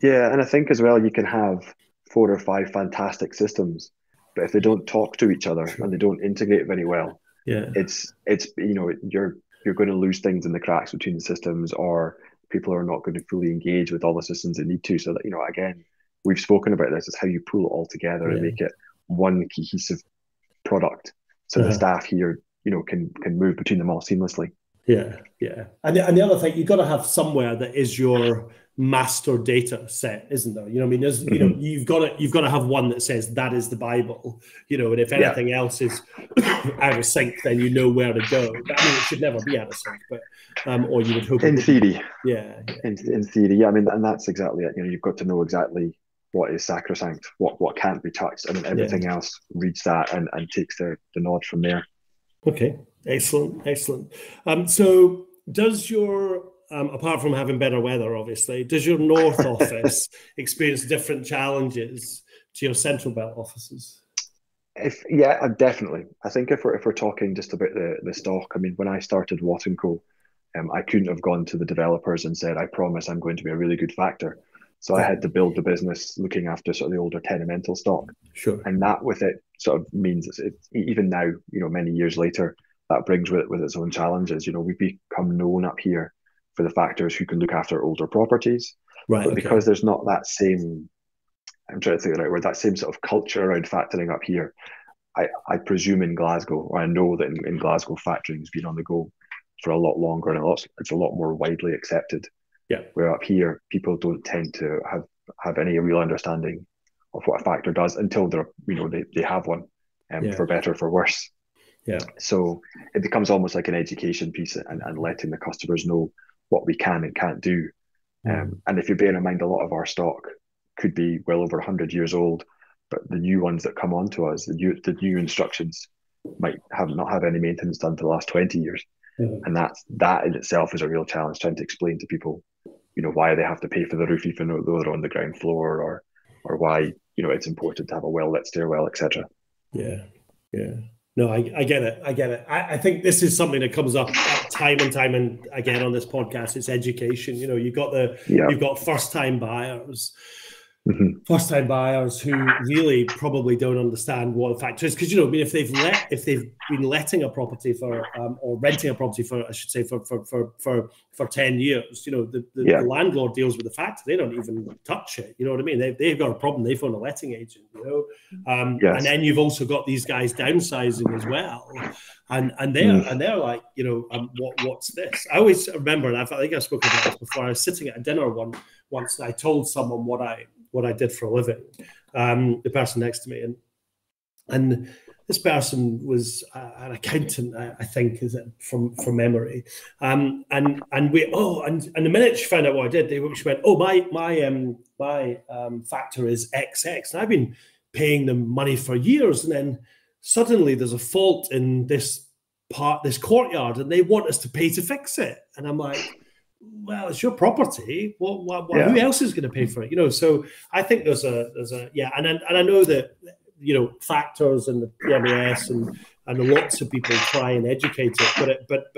Yeah, and I think as well you can have 4 or 5 fantastic systems, but if they don't talk to each other Sure. and they don't integrate very well, Yeah. it's you're going to lose things in the cracks between the systems, or people are not going to fully engage with all the systems they need to. So that again, we've spoken about this. Is how you pull it all together and Yeah. make it one cohesive product, so the Uh-huh. staff here can move between them all seamlessly. Yeah, yeah. And the other thing, you've got to have somewhere that is your master data set, isn't there? I mean, Hmm. you've got to have one that says that is the Bible, and if Yeah, anything else is out of sync, then you know where to go. But I mean, it should never be out of sync, but or you would hope it in wouldn't be. theory, Yeah, yeah, in theory, yeah. I mean, and that's exactly it. You've got to know exactly what is sacrosanct, what can't be touched, and then yeah. everything else reads that and takes the nod from there. Okay, excellent, excellent. So does your apart from having better weather, obviously, does your North office experience different challenges to your Central Belt offices? If yeah, definitely. I think if we're talking just about the stock, I mean, when I started Watt and Co, I couldn't have gone to the developers and said, "I promise I'm going to be a really good factor." So I Yeah, had to build the business looking after sort of the older tenemental stock, sure. and that with it sort of means even now, many years later, that brings with its own challenges. We've become known up here for the factors who can look after older properties, Right. but Okay. because there's not that same, I'm trying to think of the right word, that same sort of culture around factoring up here. I presume in Glasgow, or I know that in Glasgow, factoring's been on the go for a lot longer, and it's a lot more widely accepted. Yeah. Where up here, people don't tend to have any real understanding of what a factor does until they have one, Yeah. for better or for worse. Yeah. So it becomes almost like an education piece, and letting the customers know what we can and can't do. Mm. And if you bear in mind, a lot of our stock could be well over 100 years old, but the new ones that come onto us, the new instructions might have not have any maintenance done for the last 20 years. Mhm. And that in itself is a real challenge, trying to explain to people, why they have to pay for the roof even though they're on the ground floor, or why, it's important to have a well-lit stairwell, etc. Yeah. Yeah. No, I get it. I get it. I think this is something that comes up time and time and again on this podcast. It's education. Yeah. you've got first time buyers Hmm. first-time buyers who really probably don't understand what the factor is, because I mean, if they've been letting a property for or renting a property for, I should say, for 10 years, the Yeah. landlord deals with the factor. They don't even touch it. You know what I mean? They've got a problem. They phone a letting agent. And Yes. then you've also got these guys downsizing as well. And they're Mm. and they're like, what's this? I always remember, and I think I've spoken about this before. I was sitting at a dinner once, and I told someone what I did for a living, the person next to me, and this person was an accountant, I think, is it from memory, and the minute she found out what I did, she went, "Oh, my factor is XX, and I've been paying them money for years, and then suddenly there's a fault in this courtyard, and they want us to pay to fix it," and I'm like, well, it's your property. Who Yeah. else is going to pay for it? So I think there's a yeah, and I know that factors and the PMAS and lots of people try and educate it, but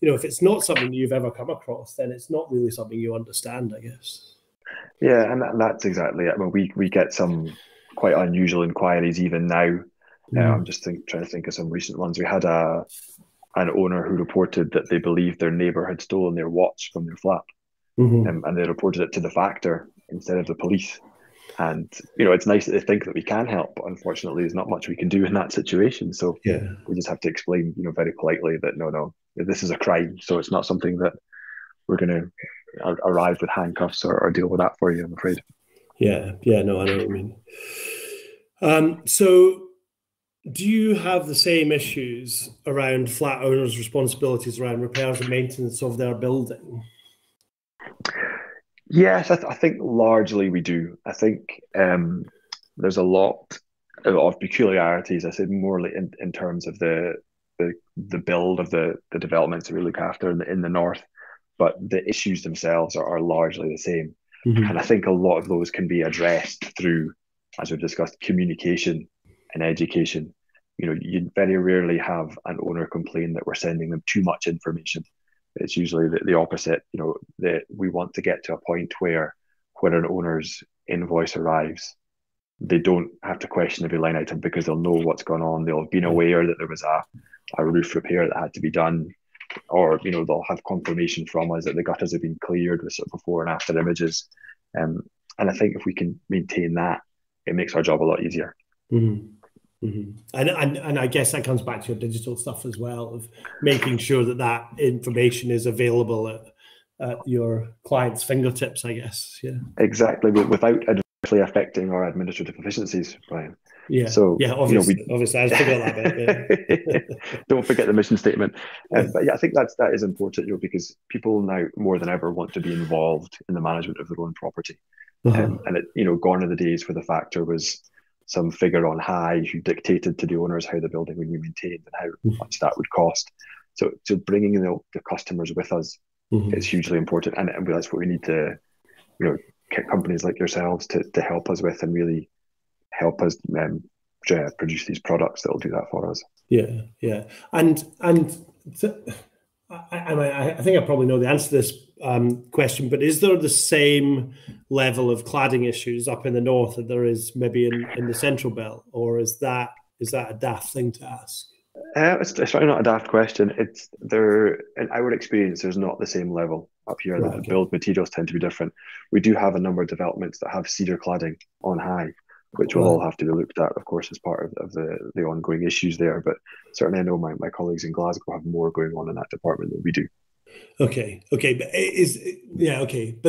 if it's not something you've ever come across, then it's not really something you understand, I guess. Yeah, and that's exactly it. Well, we get some quite unusual inquiries even now. I'm Mm. just trying to think of some recent ones. We had an owner who reported that they believed their neighbour had stolen their watch from their flat, Mm-hmm. and they reported it to the factor instead of the police. And it's nice that they think that we can help, but unfortunately, there's not much we can do in that situation. So Yeah. we just have to explain, very politely that no, this is a crime, so it's not something that we're going to arrive with handcuffs or deal with that for you. I'm afraid. Yeah. Yeah. No, I know what you mean. So do you have the same issues around flat owners' responsibilities around repairs and maintenance of their building? Yes, I think largely we do. I think there's a lot of peculiarities. I said more in terms of the build of the developments that we look after in the north, but the issues themselves are largely the same. And I Mm-hmm. think a lot of those can be addressed through, as we've discussed, communication and education. You very rarely have an owner complain that we're sending them too much information. It's usually the opposite, that we want to get to a point where when an owner's invoice arrives, they don't have to question every line item because they'll know what's going on. They'll have been aware that there was a roof repair that had to be done, or they'll have confirmation from us that the gutters have been cleared with sort of before and after images. And I think if we can maintain that, it makes our job a lot easier. Mm-hmm. Mm-hmm. And I guess that comes back to your digital stuff as well, of making sure that that information is available at your client's fingertips, I guess. Yeah. Exactly, without adversely affecting our administrative efficiencies, Brian. Yeah. So obviously, I forgot that bit. Yeah. Don't forget the mission statement. But yeah, I think that is important, because people now more than ever want to be involved in the management of their own property. And it, gone are the days where the factor was some figure on high who dictated to the owners how the building would be maintained and how much that would cost. So bringing the customers with us is hugely important, and that's what we need to, get companies like yourselves to help us with, and really help us produce these products that will do that for us. Yeah, yeah, and I think I probably know the answer to this question, but is there the same level of cladding issues up in the north that there is maybe in the central belt, or is that a daft thing to ask? It's really not a daft question. It's there in our experience. There's not the same level up here. Right, The build materials tend to be different. We do have a number of developments that have cedar cladding on high, which will all have to be looked at, of course, as part of the ongoing issues there. But certainly, I know my colleagues in Glasgow have more going on in that department than we do. Okay, but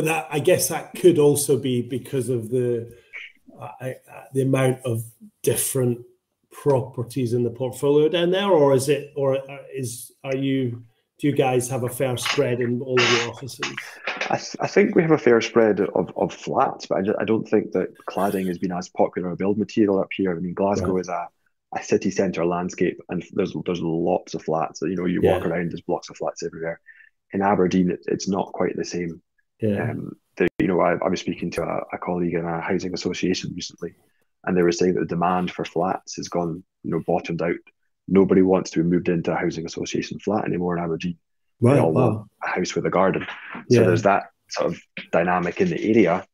that, I guess that could also be because of the amount of different properties in the portfolio down there, or do you guys have a fair spread in all of your offices? I think we have a fair spread of flats, but I don't think that cladding has been as popular a build material up here. I mean, Glasgow is a city centre landscape, and there's lots of flats. You walk around, there's blocks of flats everywhere. In Aberdeen, it's not quite the same. Yeah. I was speaking to a colleague in a housing association recently, and they were saying that the demand for flats has gone, bottomed out. Nobody wants to be moved into a housing association flat anymore in Aberdeen. Right, they all want a house with a garden. So there's that sort of dynamic in the area.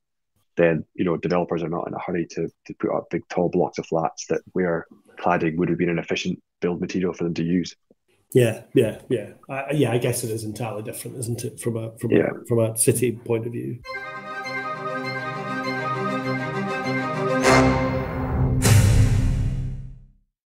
Then developers are not in a hurry to put up big tall blocks of flats that where cladding would have been an efficient build material for them to use. Yeah. I guess it is entirely different, isn't it, from a city point of view?